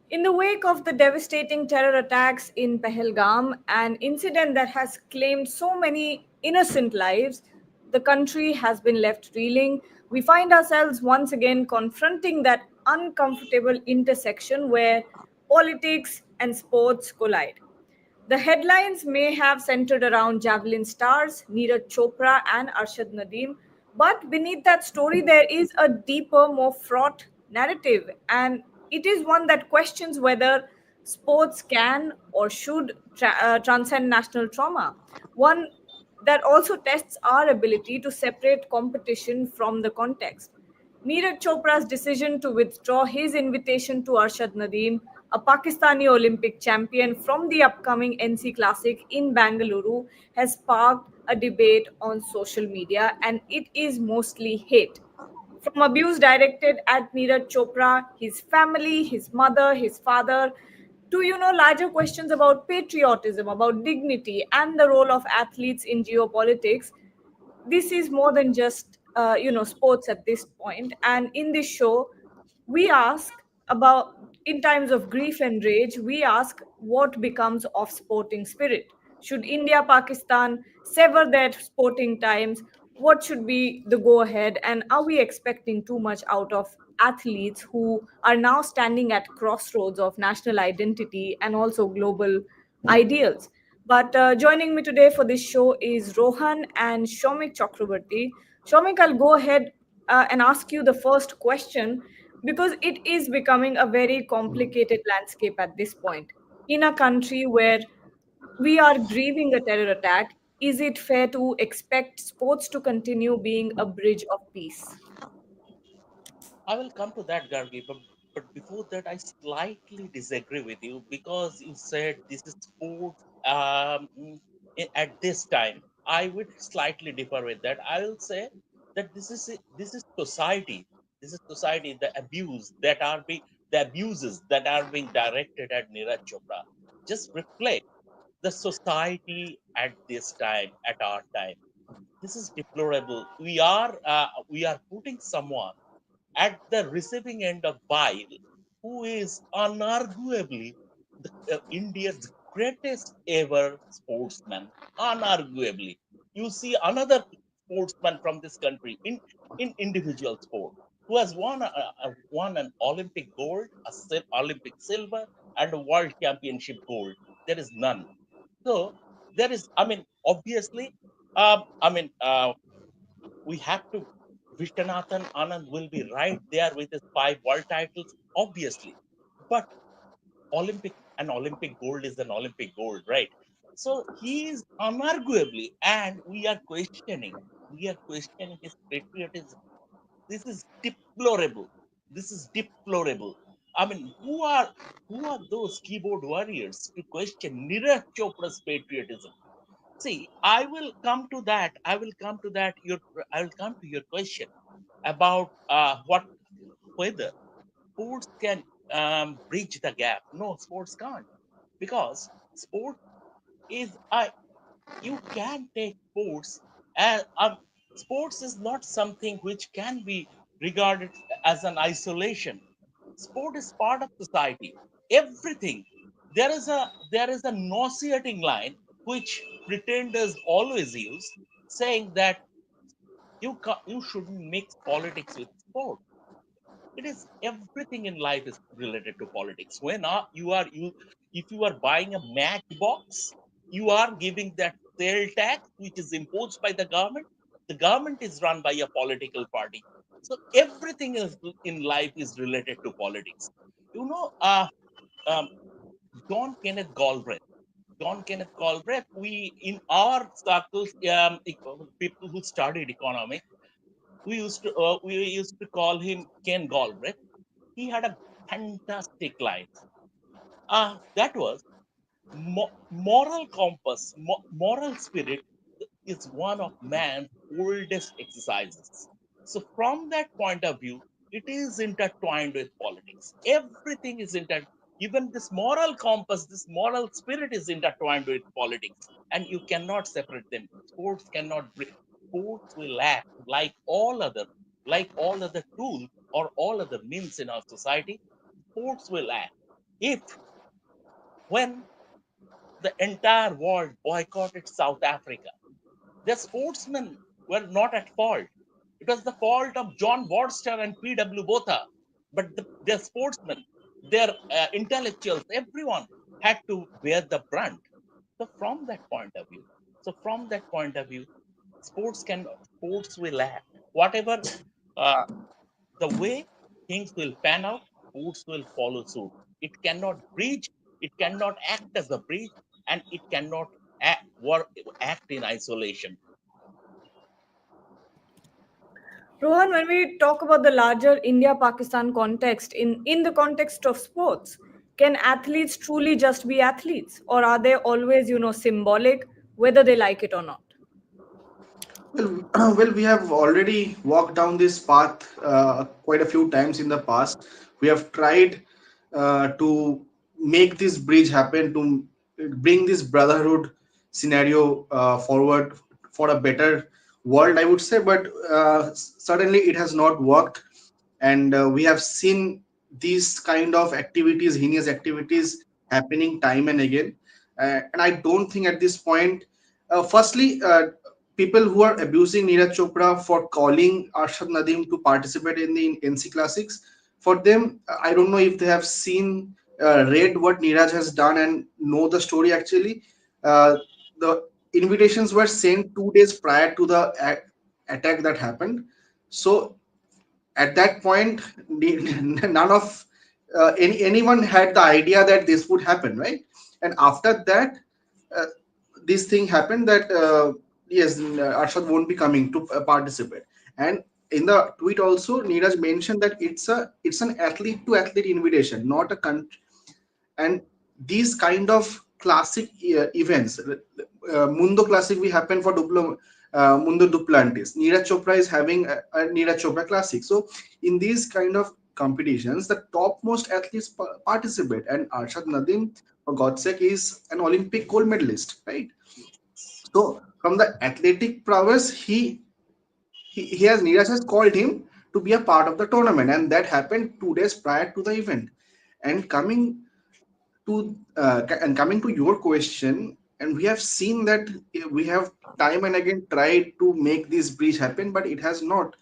In the wake of the devastating terror attacks in Pahalgam, an incident that has claimed so many innocent lives, the country has been left reeling. We find ourselves once again confronting that uncomfortable intersection where politics and sports collide. The headlines may have centered around javelin stars, Neeraj Chopra, and Arshad Nadeem, but beneath that story, there is a deeper, more fraught narrative, and it is one that questions whether sports can or should transcend national trauma. One that also tests our ability to separate competition from the context. Neeraj Chopra's decision to withdraw his invitation to Arshad Nadeem, a Pakistani Olympic champion, from the upcoming NC Classic in Bangalore, has sparked a debate on social media, and it is mostly hate. From abuse directed at Neeraj Chopra, his family, his mother, his father, to larger questions about patriotism, about dignity, and the role of athletes in geopolitics. This is more than just sports at this point. And in this show, we ask about, in times of grief and rage, we ask what becomes of sporting spirit. Should India Pakistan sever their sporting times? What should be the go ahead, and are we expecting too much out of athletes who are now standing at crossroads of national identity and also global ideals? But joining me today for this show is Rohan and Shomik Chakrabarti. Shomik, I'll go ahead and ask you the first question because it is becoming a very complicated landscape at this point. In a country where we are grieving a terror attack, is it fair to expect sports to continue being a bridge of peace? I will come to that, Gargi, but before that, I slightly disagree with you because you said this is sports at this time. I would slightly differ with that. I will say that this is society. This is society. The abuses that are being directed at Neeraj Chopra. Just reflect the society at this time, at our time. This is deplorable. We are putting someone at the receiving end of bile, who is unarguably India's greatest ever sportsman. Unarguably. You see another sportsman from this country in individual sport who has won an Olympic gold, Olympic silver, and a world championship gold. There is none. So there is, obviously, we have to. Vishwanathan Anand will be right there with his 5 world titles, obviously. But an Olympic gold is an Olympic gold, right? So he is unarguably, and we are questioning his patriotism. This is deplorable. This is deplorable. I mean, who are those keyboard warriors to question Neeraj Chopra's patriotism? See, I will come to that. I will come to your question about whether sports can bridge the gap. No, sports can't, because sport is you can take sports as sports is not something which can be regarded as an isolation. Sport is part of society. Everything, there is a nauseating line which pretenders always use, saying that you shouldn't mix politics with sport. It is everything in life is related to politics. When you if you are buying a matchbox, you are giving that sale tax which is imposed by the government. The government is run by a political party. So everything is in life is related to politics. you know uh, um, John Kenneth Galbraith. John Kenneth Galbraith, we in our circles, people who studied economics, we used to call him Ken Galbraith. He had a fantastic line. That was moral compass, moral spirit is one of man's oldest exercises. So, from that point of view, it is intertwined with politics. Everything is even this moral compass, this moral spirit is intertwined with politics, and you cannot separate them. Sports cannot bring. Sports will act like all other tools or all other means in our society. Sports will act. If when the entire world boycotted South Africa, their sportsmen were not at fault. It was the fault of John Worcester and P.W. Botha. But their sportsmen, their intellectuals, everyone had to bear the brunt. So from that point of view, from that point of view, sports will act. Whatever uh, the way things will pan out, sports will follow suit. It cannot bridge, it cannot act as a bridge, and it cannot act in isolation. Rohan, when we talk about the larger India Pakistan context, in the context of sports, can athletes truly just be athletes? Or are they always, symbolic, whether they like it or not? Well, well, we have already walked down this path quite a few times in the past. We have tried to make this bridge happen, to bring this brotherhood scenario forward for a better world, I would say. But certainly, it has not worked, and we have seen these kind of activities, heinous activities, happening time and again. And I don't think at this point, firstly, people who are abusing Neeraj Chopra for calling Arshad Nadeem to participate in the NC Classics, for them, I don't know if they have seen, read what Neeraj has done and know the story actually. The invitations were sent 2 days prior to the attack that happened. So at that point, none of anyone had the idea that this would happen, right? And after that, uh, this thing happened that yes, Arshad won't be coming to participate. And in the tweet also, Neeraj mentioned that it's an athlete to athlete invitation, not a country. And these kind of classic events, Mundo Classic we happen for Mundo Duplantis. Neeraj Chopra is having a Neeraj Chopra Classic. So in these kind of competitions, the topmost athletes participate, and Arshad Nadim, for God's sake, is an Olympic gold medalist, right? So from the athletic prowess, he has Neeraj has called him to be a part of the tournament, and that happened 2 days prior to the event. And coming to your question, and we have seen that we have time and again tried to make this bridge happen, but it has not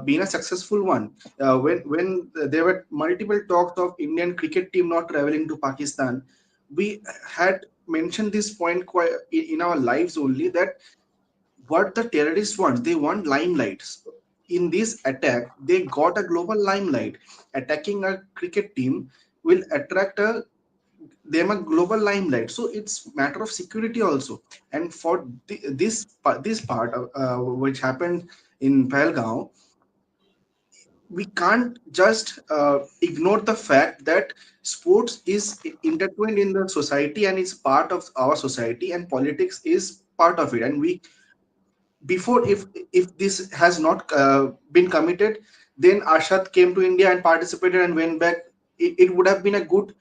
been a successful one. When there were multiple talks of Indian cricket team not traveling to Pakistan, we had mentioned this point quite in our lives only, that what the terrorists want, they want limelight. In this attack, they got a global limelight. Attacking a cricket team will attract them a global limelight, so it's matter of security also. And for this part which happened in Pahalgaon, we can't just ignore the fact that sports is intertwined in the society and it's part of our society, and politics is part of it. And we before, if this has not been committed, then Arshad came to India and participated and went back. It would have been a good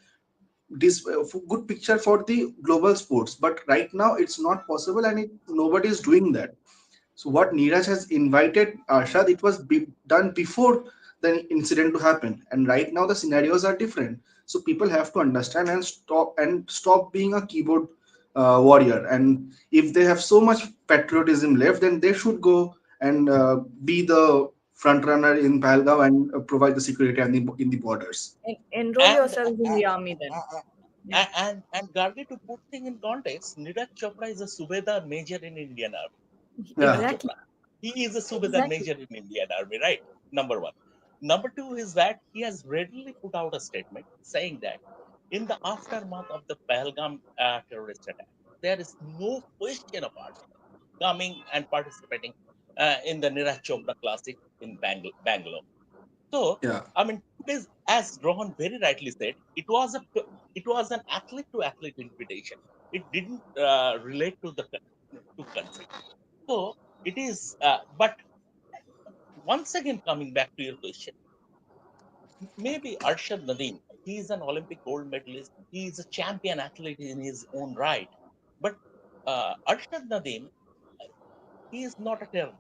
picture for the global sports, but right now it's not possible, and nobody is doing that. So what Neeraj has invited Arshad, it was done before the incident to happen, and right now the scenarios are different. So people have to understand and stop being a keyboard warrior. And if they have so much patriotism left, then they should go and be the front runner in Pahalgaon and provide the security and in the borders. Enroll And yourselves in the army then. Yeah, and Gargi, to put thing in context, Neeraj Chopra is a Subedar major in Indian Army. Neeraj Yeah. exactly. Chopra, he is a Subedar Exactly. major in Indian Army, right? Number one. Number two is that he has readily put out a statement saying that in the aftermath of the Pahalgam terrorist attack, there is no question of Arshad coming and participating in the Neeraj Chopra Classic in Bangalore. So, Yeah. I mean, today's, as Rohan very rightly said, it was an athlete to athlete invitation. It didn't relate to the to country. So it is. But once again, coming back to your question, maybe Arshad Nadeem, he is an Olympic gold medalist. He is a champion athlete in his own right. But Arshad Nadeem, he is not a terrorist.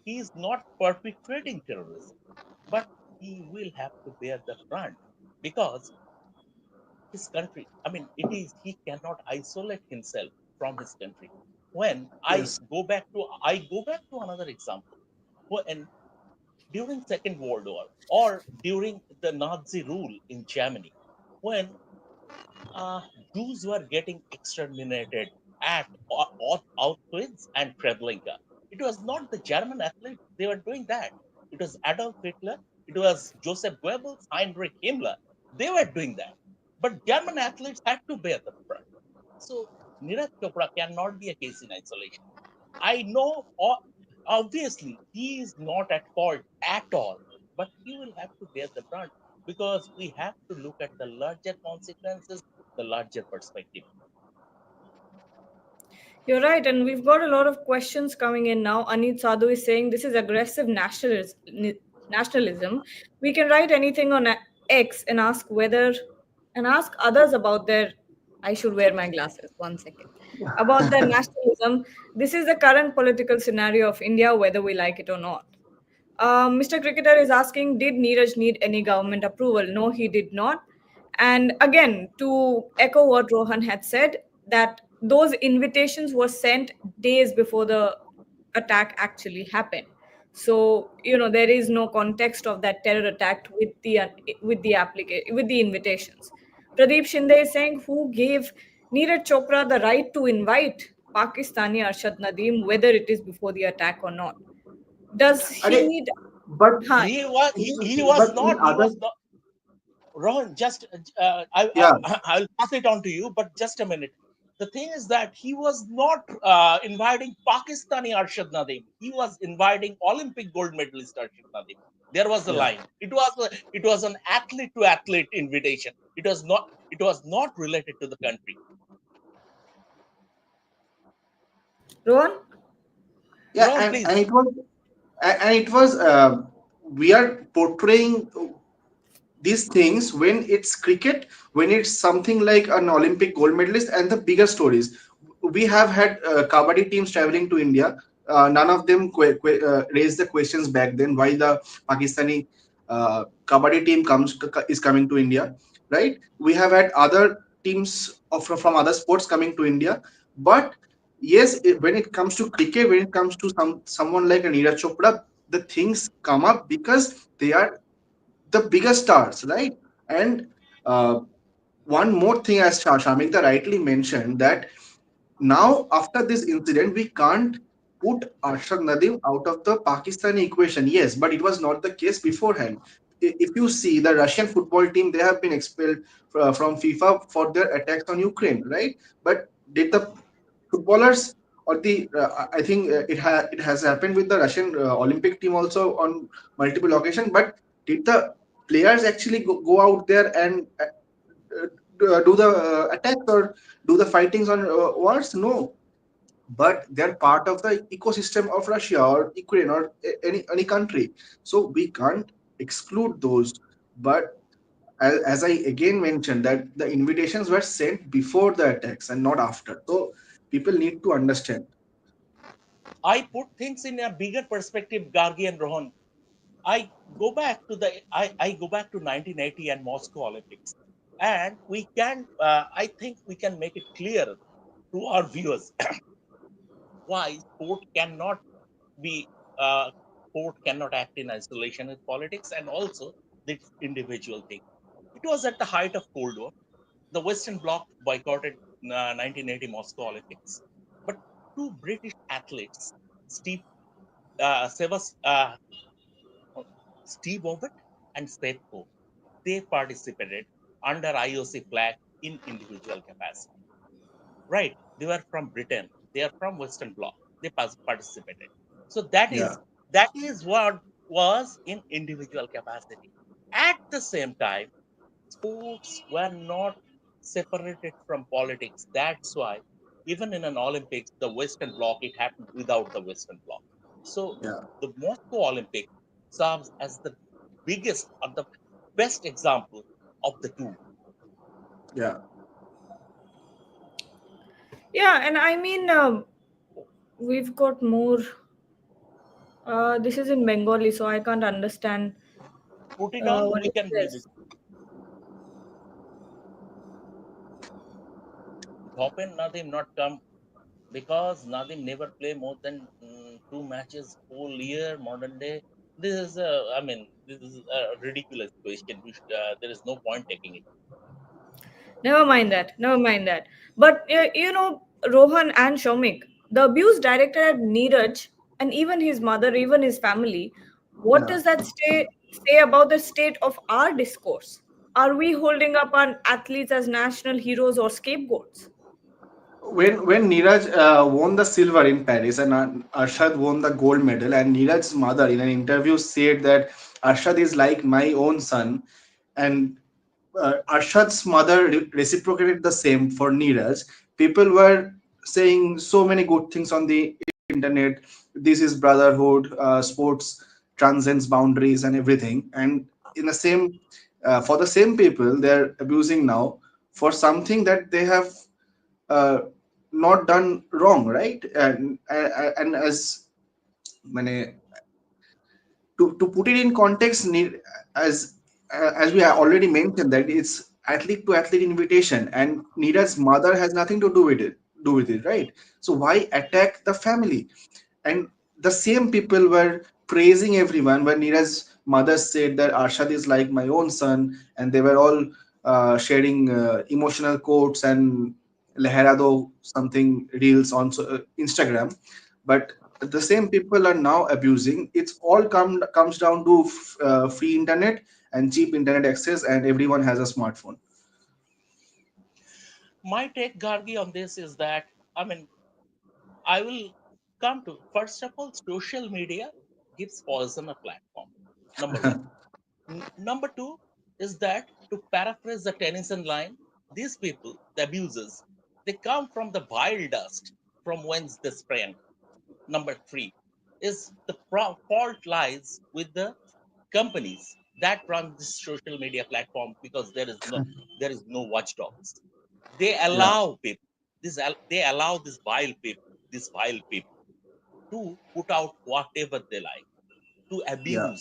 He is not perpetrating terrorism, but he will have to bear the brunt because his country. I mean, it is he cannot isolate himself from his country. When Yes. I go back to another example. When during Second World War or during the Nazi rule in Germany, when uh, Jews were getting exterminated at Auschwitz and Treblinka. It was not the German athletes they were doing that. It was Adolf Hitler. It was Joseph Goebbels, Heinrich Himmler. They were doing that. But German athletes had to bear the brunt. So Neeraj Chopra cannot be a case in isolation. I know, obviously, he is not at fault at all, but he will have to bear the brunt because we have to look at the larger consequences, the larger perspective. You're right, and we've got a lot of questions coming in now. Anit Sadhu is saying this is aggressive nationalism. We can write anything on X and ask others about their. I should wear my glasses. 1 second. About their nationalism. This is the current political scenario of India, whether we like it or not. Mr. Cricketer is asking, did Neeraj need any government approval? No, he did not. And again, to echo what Rohan had said, that those invitations were sent days before the attack actually happened. So there is no context of that terror attack with the invitations. Pradeep Shinde is saying, who gave Neeraj Chopra the right to invite Pakistani Arshad Nadeem, whether it is before the attack or not? Does he And need? but Huh. He other, was not. Rohan, just yeah, I'll pass it on to you, but just a minute. The thing is that he was not inviting Pakistani Arshad Nadeem. He was inviting Olympic gold medalist Arshad Nadeem. There was the yeah. line. It was an athlete to athlete invitation. It was not related to the country. Rohan? Yeah, Rohan, please. and it was we are portraying these things when it's cricket, when it's something like an Olympic gold medalist, and the bigger stories. We have had kabaddi teams traveling to India. None of them raised the questions back then why the Pakistani kabaddi team is coming to India, right? We have had other teams from other sports coming to India, but yes, when it comes to cricket, when it comes to someone like a Neeraj Chopra, the things come up because they are the biggest stars, right? And uh, one more thing, as Shamikta rightly mentioned, that now after this incident, we can't put Arshad Nadeem out of the Pakistani equation. Yes, but it was not the case beforehand. If you see the Russian football team, they have been expelled from FIFA for their attacks on Ukraine, right? But did the footballers or the I think it has happened with the Russian Olympic team also on multiple occasions. But did the players actually go out there and do the attacks or do the fightings on wars? No, but they're part of the ecosystem of Russia or Ukraine or any country. So we can't exclude those. But as I again mentioned, that the invitations were sent before the attacks and not after. So people need to understand. I put things in a bigger perspective, Gargi and Rohan. I go back to 1980 and Moscow Olympics, and we can I think we can make it clear to our viewers why be uh, sport cannot act in isolation with politics and also this individual thing. It was at the height of Cold War. The Western Bloc boycotted 1980 Moscow Olympics, but two British athletes, Steve Sebas, Steve Ovett and Seth Coe, they participated under IOC flag in individual capacity. Right? They were from Britain. They are from Western Bloc. They participated. So Yeah, that is what was in individual capacity. At the same time, sports were not separated from politics. That's why even in an Olympics, the Western Bloc, it happened without the Western Bloc. So yeah, the Moscow Olympic serves as the biggest or the best example of the two. yeah. Yeah, and I mean, we've got more. This is in Bengali, so I can't understand Put it on, what we it can read it. says. Bhopen Nadim not come because Nadim never play more than two matches whole year modern day. This is I mean this is a ridiculous question. There is no point taking it. Never mind that. Never mind that. But Rohan and Shomik, the abuse directed at Neeraj and even his mother, even his family. What Yeah. does that say about the state of our discourse? Are we holding up our athletes as national heroes or scapegoats? When Neeraj won the silver in Paris and Arshad won the gold medal, and Neeraj's mother in an interview said that Arshad is like my own son, and Arshad's mother reciprocated the same for Neeraj. People were saying so many good things on the internet. This is brotherhood, sports transcends boundaries and everything. And in the same, for the same people, they're abusing now for something that they have uh, not done wrong, right? And as many, to put it in context, as as we have already mentioned that it's athlete to athlete invitation, and Neeraj's mother has nothing to do with it, right? So why attack the family? And the same people were praising everyone when Neeraj's mother said that Arshad is like my own son, and they were all sharing emotional quotes and leherado something reels on Instagram. But the same people are now abusing. It's all comes down to free internet and cheap internet access, and everyone has a smartphone. My take, Gargi, on this is that I mean I will come to first of all, social media gives poison a platform. Number one. Number two is that, to paraphrase the Tennyson line, these people, the abusers, they come from the vile dust from whence they sprang. Number three is the fault lies with the companies that run this social media platform, because there is no watchdogs. They Yeah, allow people they allow these vile people to put out whatever they like, to yeah.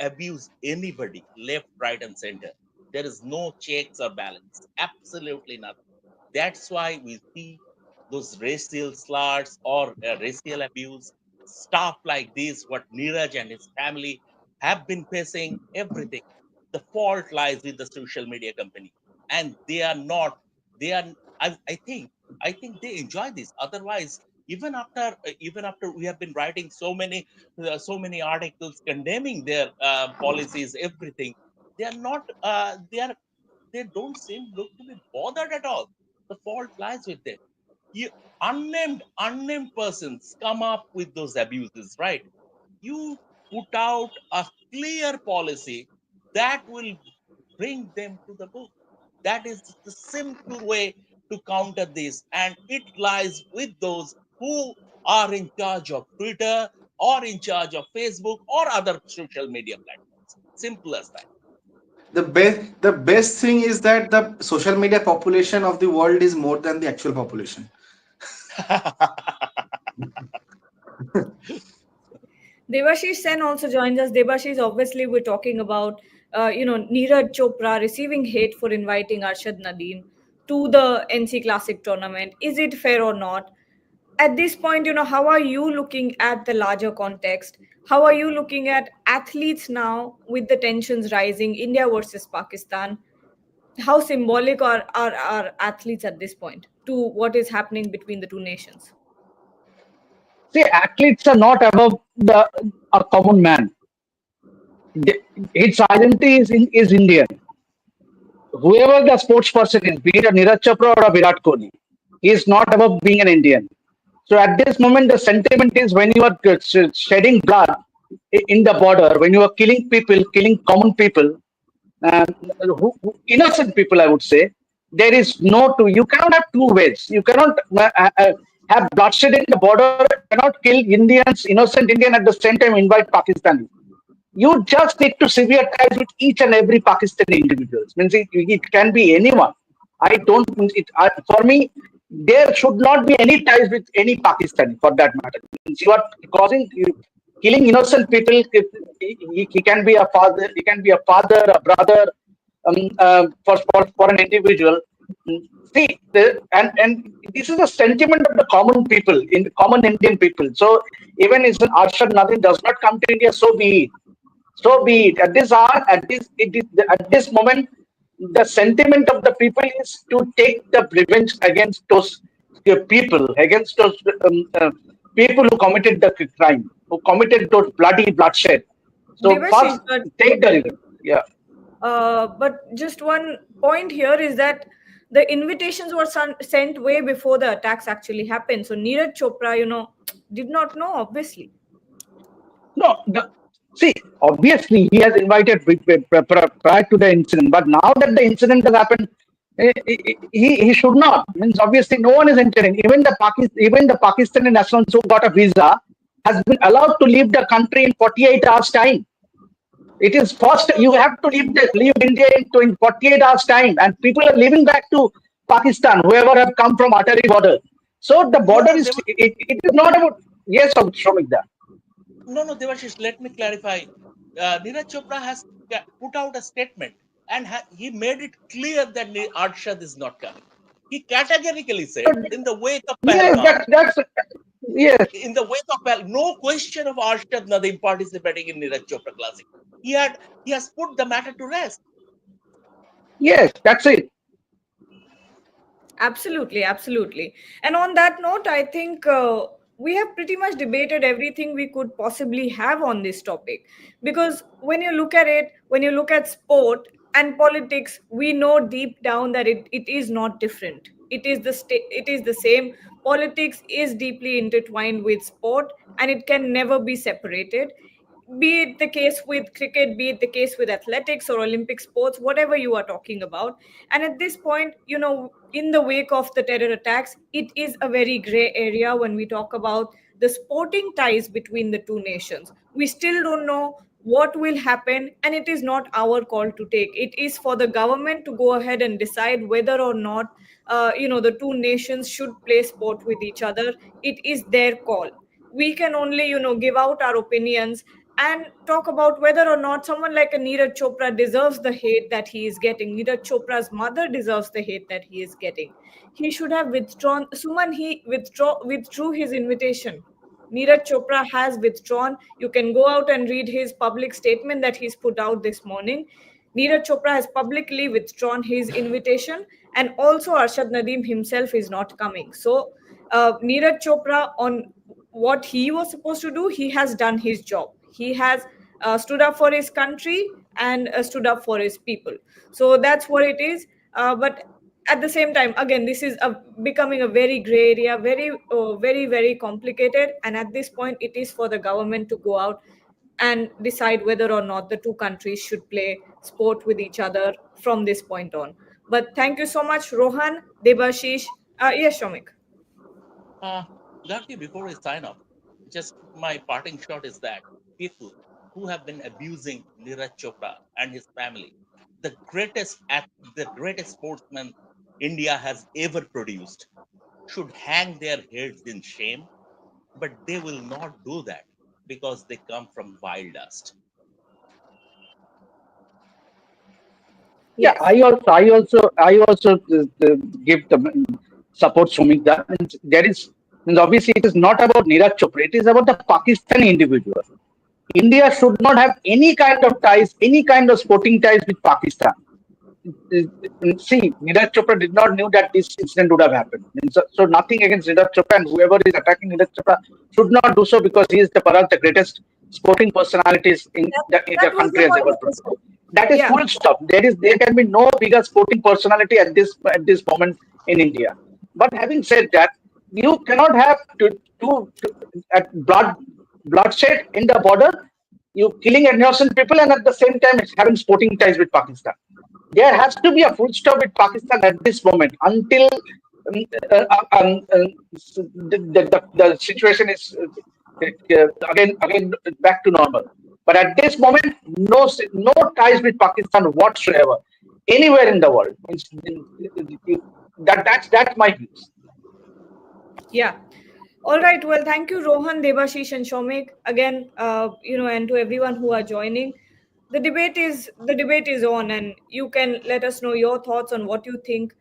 abuse anybody left, right, and center. There is no checks or balance. Absolutely nothing. That's why we see those racial slurs or racial abuse, stuff like this, what Neeraj and his family have been facing, everything. The fault lies with the social media company. And they are not, they are, I think, they enjoy this. Otherwise, even after we have been writing so many articles condemning their policies, everything, they are not, they don't seem look to be bothered at all. The fault lies with them. You, unnamed persons come up with those abuses, right? You put out a clear policy that will bring them to the book. That is the simple way to counter this, and it lies with those who are in charge of Twitter or in charge of Facebook or other social media platforms. Simple as The best thing is that the social media population of the world is more than the actual population. that. Devashish Sen also joins us. Devashish, obviously, we're talking about, Neeraj Chopra receiving hate for inviting Arshad Nadeem to the NC Classic tournament. Is it fair or not? At this point, how are you looking at the larger context? How are you looking at athletes now with the tensions rising, India versus Pakistan? How symbolic are our athletes at this point to what is happening between the two nations? See, athletes are not above a common man. The- Its identity is Indian. Whoever the sports person is, be it a Neeraj Chopra or a Virat Kohli, he is not above being an Indian. So at this moment, the sentiment is when you are shedding blood in the border, when you are killing people, killing common people, um, innocent people, I would say, there is no two. You cannot have two ways. You cannot have bloodshed in the border. You cannot kill Indians, innocent Indian at the same time invite Pakistani. You just need to sever ties with each and every Pakistani individuals. Means it can be anyone. I don't. For me, there should not be any ties with any Pakistani for that matter. Means you are killing innocent people. He can be a father. He can be a father, a brother. For an individual. See, and this is the sentiment of the common people, in the common Indian people. So even if Arshad Nadeem does not come to India, so be it. So be it. At this hour, at this moment, the sentiment of the people is to take the revenge against those people, against those people who committed the crime, who committed those bloody bloodshed. So Devashish, first, take the revenge. Yeah. but just one point here is that the invitations were sent way before the attacks actually happened. So Neeraj Chopra, did not know, obviously. No, see, obviously he has invited prior to the incident, but now that the incident has happened, he should not. Means obviously no one is entering. Even the Pakistani nationals who got a visa has been allowed to leave the country in 48 hours time. It is first you have to leave India in 48 hours time, and people are leaving back to Pakistan. Whoever have come from Atari border, so the No, border no, it is not about yes, Shomik. no, Devashish, let me clarify. Neeraj Chopra has put out a statement and he made it clear that Arshad is not coming. He categorically said, in the wake of Yes, Pahalgam, that's yes, no question of Arshad Nadeem participating in Neeraj Chopra Classic. He has put the matter to rest. yes, that's it. Absolutely, absolutely. And on that note, I think we have pretty much debated everything we could possibly have on this topic. Because when you look at it, when you look at sport and politics, we know deep down that it is not different. It is the same. Politics is deeply intertwined with sport, and it can never be separated, be it the case with cricket, be it the case with athletics or Olympic sports, whatever you are talking about. And at this point, in the wake of the terror attacks, it is a very gray area when we talk about the sporting ties between the two nations. We still don't know what will happen, and it is not our call to take. It is for the government to go ahead and decide whether or not the two nations should play sport with each other. It is their call. We can only give out our opinions and talk about whether or not someone like a Neeraj Chopra deserves the hate that he is getting. Neeraj Chopra's mother deserves the hate that he is getting. He should have withdrawn. Suman, he withdrew his invitation. Neeraj Chopra has withdrawn. You can go out and read his public statement that he's put out this morning. Neeraj Chopra has publicly withdrawn his invitation, and also Arshad Nadeem himself is not coming. So, Neeraj Chopra, on what he was supposed to do, he has done his job. He has stood up for his country and stood up for his people. So that's what it is. But at the same time, again, this is becoming a very gray area, very complicated. And at this point, it is for the government to go out and decide whether or not the two countries should play sport with each other from this point on. But thank you so much, Rohan, Debashish. Yes, Shomik. Uh, Largely before I sign off, just my parting shot is that people who have been abusing Neeraj Chopra and his family, the greatest sportsman India has ever produced, should hang their heads in shame, but they will not do that because they come from vile dust. Yeah, Yes. I also give the support Sumikda. There is means obviously it is not about Neeraj Chopra. It is about the Pakistani individual. India should not have any kind of ties, any kind of sporting ties with Pakistan. See, Neeraj Chopra did not knew that this incident would have happened. So nothing against Neeraj Chopra, and whoever is attacking Neeraj Chopra should not do so because he is perhaps the greatest sporting personalities in the That was country the has point ever of the produced. sport. That is Yeah. full stop. There can be no bigger sporting personality at this moment in India. But having said that, you cannot have to at bloodshed in the border, you killing innocent people, and at the same time having sporting ties with Pakistan. There has to be a full stop with Pakistan at this moment until the situation is again back to normal. But at this moment, no ties with Pakistan whatsoever anywhere in the world. That's my views. Yeah. All right. Well, thank you, Rohan, Debashish, and Shomik. Again, and to everyone who are joining. The debate is on, and you can let us know your thoughts on what you think.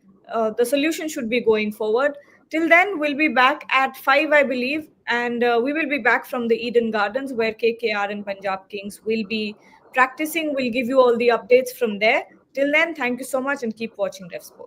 the solution should be going forward. Till then, we'll be back at 5, I believe, and we will be back from the Eden Gardens where KKR and Punjab Kings will be practicing. We'll give you all the updates from there. Till then, thank you so much and keep watching Ref Sports.